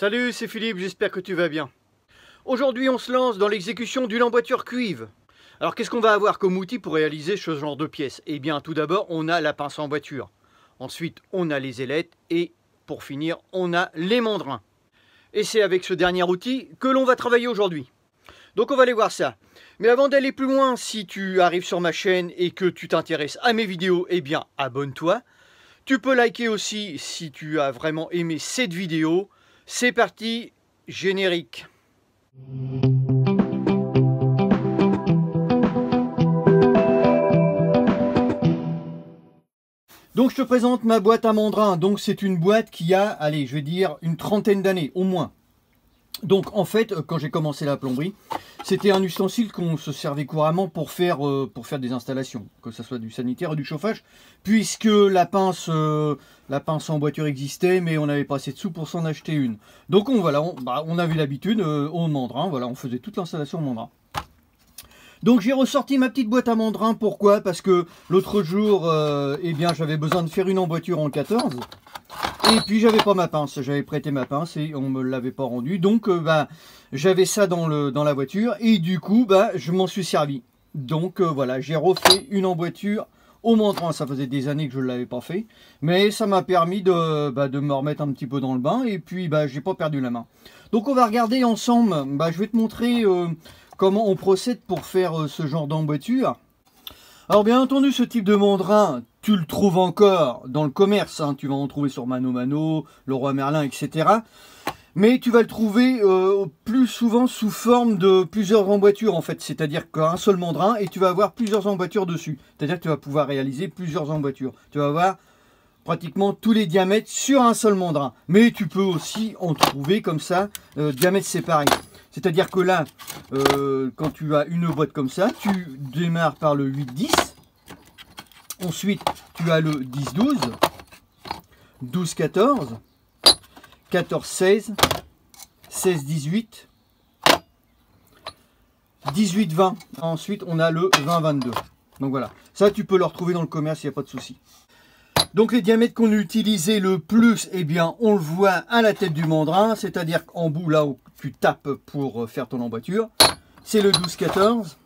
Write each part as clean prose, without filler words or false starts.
Salut, c'est Philippe, j'espère que tu vas bien. Aujourd'hui, on se lance dans l'exécution d'une emboîture cuivre. Alors, qu'est-ce qu'on va avoir comme outil pour réaliser ce genre de pièces? Eh bien, tout d'abord, on a la pince emboîture. Ensuite, on a les ailettes et, pour finir, on a les mandrins. Et c'est avec ce dernier outil que l'on va travailler aujourd'hui. Donc, on va aller voir ça. Mais avant d'aller plus loin, si tu arrives sur ma chaîne et que tu t'intéresses à mes vidéos, eh bien, abonne-toi. Tu peux liker aussi si tu as vraiment aimé cette vidéo. C'est parti, générique. Donc je te présente ma boîte à mandrins. Donc c'est une boîte qui a, allez, je vais dire une trentaine d'années au moins. Donc en fait, quand j'ai commencé la plomberie, c'était un ustensile qu'on se servait couramment pour faire des installations, que ce soit du sanitaire ou du chauffage, puisque la pince en boîture existait, mais on n'avait pas assez de sous pour s'en acheter une. Donc on avait l'habitude au mandrin, voilà, on faisait toute l'installation au mandrin. Donc j'ai ressorti ma petite boîte à mandrins. Pourquoi? Parce que l'autre jour, eh bien, j'avais besoin de faire une emboîture en 14. Et puis j'avais pas ma pince, j'avais prêté ma pince et on me l'avait pas rendue. Donc j'avais ça dans la voiture et du coup je m'en suis servi. Donc voilà, j'ai refait une emboîture au mandrin. Ça faisait des années que je ne l'avais pas fait, mais ça m'a permis de me remettre un petit peu dans le bain et puis j'ai pas perdu la main. Donc on va regarder ensemble. Je vais te montrer comment on procède pour faire ce genre d'emboîture. Alors bien entendu, ce type de mandrin, tu le trouves encore dans le commerce, hein. Tu vas en trouver sur Mano Mano, Leroy Merlin, etc. Mais tu vas le trouver plus souvent sous forme de plusieurs emboîtures en fait. C'est-à-dire qu'un seul mandrin et tu vas avoir plusieurs emboîtures dessus. C'est-à-dire que tu vas pouvoir réaliser plusieurs emboîtures. Tu vas avoir pratiquement tous les diamètres sur un seul mandrin. Mais tu peux aussi en trouver comme ça, diamètres séparés. C'est-à-dire que là, quand tu as une boîte comme ça, tu démarres par le 8-10. Ensuite, tu as le 10-12, 12-14, 14-16, 16-18, 18-20. Ensuite, on a le 20-22. Donc voilà, ça tu peux le retrouver dans le commerce, il n'y a pas de souci. Donc les diamètres qu'on utilisait le plus, eh bien on le voit à la tête du mandrin, c'est-à-dire qu'en bout là où tu tapes pour faire ton emboîture, c'est le 12-14,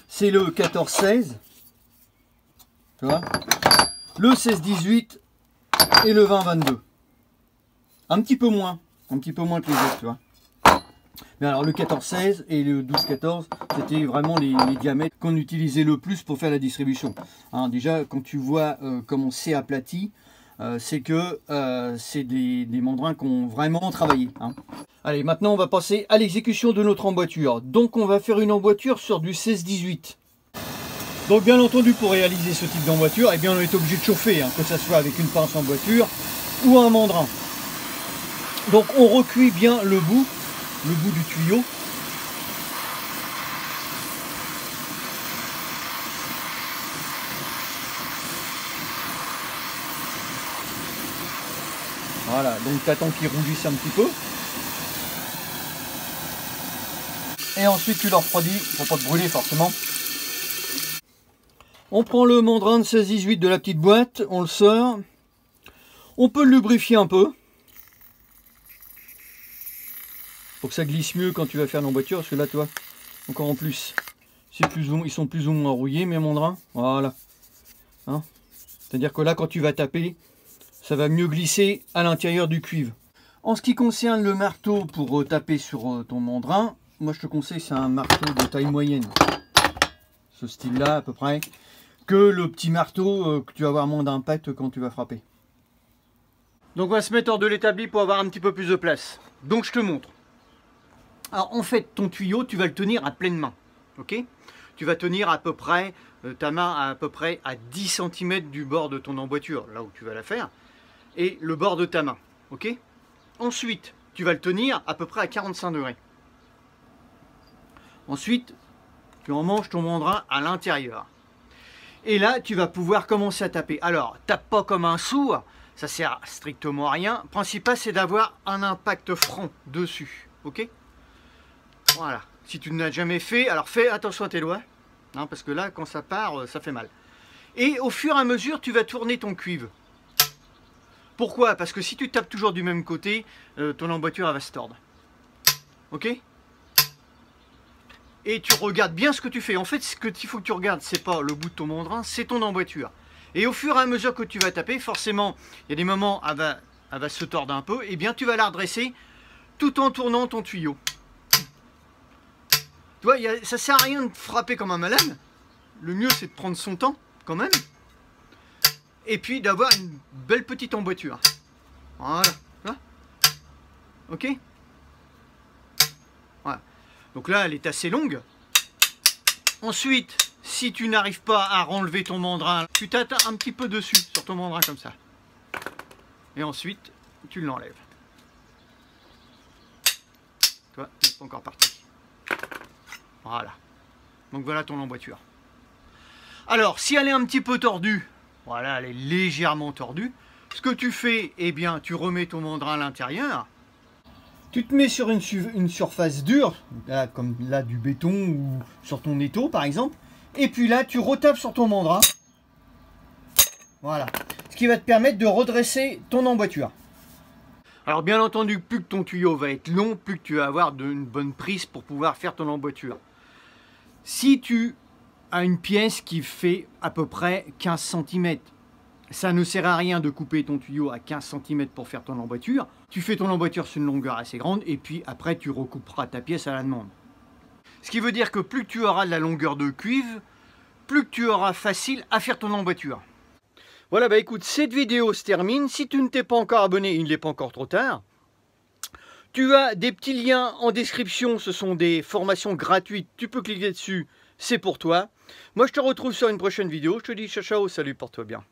c'est le 14-16, tu vois, le 16-18 et le 20-22. Un petit peu moins que les autres, tu vois. Mais alors le 14-16 et le 12-14, c'était vraiment les diamètres qu'on utilisait le plus pour faire la distribution. Hein, déjà, quand tu vois comment c'est aplati, c'est que c'est des mandrins qui ont vraiment travaillé. Hein. Allez, maintenant on va passer à l'exécution de notre emboîture. Donc on va faire une emboîture sur du 16-18. Donc bien entendu, pour réaliser ce type d'emboîture, eh bien on est obligé de chauffer, hein, que ce soit avec une pince emboîture ou un mandrin. Donc on recuit bien le bout du tuyau. Voilà, donc tu attends qu'il rougisse un petit peu. Et ensuite tu le refroidis pour pas te brûler forcément. On prend le mandrin de 16-18 de la petite boîte, on le sort. On peut le lubrifier un peu. Pour que ça glisse mieux quand tu vas faire l'emboîture, parce que là, tu vois, encore en plus, ils sont plus ou moins rouillés, mes mandrins. Voilà. Hein, c'est-à-dire que là, quand tu vas taper, ça va mieux glisser à l'intérieur du cuivre. En ce qui concerne le marteau pour taper sur ton mandrin, moi je te conseille, c'est un marteau de taille moyenne. Ce style-là, à peu près. Que le petit marteau, que tu vas avoir moins d'impact quand tu vas frapper. Donc on va se mettre hors de l'établi pour avoir un petit peu plus de place. Donc je te montre. Alors en fait, ton tuyau, tu vas le tenir à pleine main, ok? Tu vas tenir à peu près, ta main à peu près à 10 cm du bord de ton emboîture, là où tu vas la faire, et le bord de ta main, ok? Ensuite, tu vas le tenir à peu près à 45 degrés. Ensuite, tu emmanches ton mandrin à l'intérieur. Et là, tu vas pouvoir commencer à taper. Alors, tape pas comme un sourd, ça sert strictement à rien. Le principal, c'est d'avoir un impact franc dessus, ok? Voilà, si tu ne l'as jamais fait, alors fais attention à tes doigts, hein, parce que là, quand ça part, ça fait mal. Et au fur et à mesure, tu vas tourner ton cuivre Pourquoi? Parce que si tu tapes toujours du même côté, ton emboîture elle va se tordre. Ok? Et tu regardes bien ce que tu fais. En fait, ce qu'il faut que tu regardes, c'est pas le bout de ton mandrin, c'est ton emboîture. Et au fur et à mesure que tu vas taper, forcément, il y a des moments, elle va se tordre un peu, et bien tu vas la redresser tout en tournant ton tuyau. Tu vois, ça sert à rien de frapper comme un malade. Le mieux, c'est de prendre son temps, quand même. Et puis d'avoir une belle petite emboîture. Voilà. Ok? Voilà. Donc là, elle est assez longue. Ensuite, si tu n'arrives pas à renlever ton mandrin, tu tâtes un petit peu dessus, sur ton mandrin comme ça. Et ensuite, tu l'enlèves. Tu vois, il n'est pas encore parti. Voilà. Donc voilà ton emboîture. Alors, si elle est un petit peu tordue, voilà, elle est légèrement tordue, ce que tu fais, eh bien, tu remets ton mandrin à l'intérieur. Tu te mets sur une surface dure, là, comme là du béton ou sur ton étau par exemple, et puis là tu retapes sur ton mandrin. Voilà. Ce qui va te permettre de redresser ton emboîture. Alors bien entendu, plus que ton tuyau va être long, plus que tu vas avoir une bonne prise pour pouvoir faire ton emboîture. Si tu as une pièce qui fait à peu près 15 cm, ça ne sert à rien de couper ton tuyau à 15 cm pour faire ton emboîture. Tu fais ton emboîture sur une longueur assez grande et puis après tu recouperas ta pièce à la demande. Ce qui veut dire que plus que tu auras de la longueur de cuivre, plus que tu auras facile à faire ton emboîture. Voilà, bah écoute, cette vidéo se termine. Si tu ne t'es pas encore abonné, il n'est pas encore trop tard. Tu as des petits liens en description, ce sont des formations gratuites. Tu peux cliquer dessus, c'est pour toi. Moi je te retrouve sur une prochaine vidéo. Je te dis ciao ciao, salut, porte-toi bien.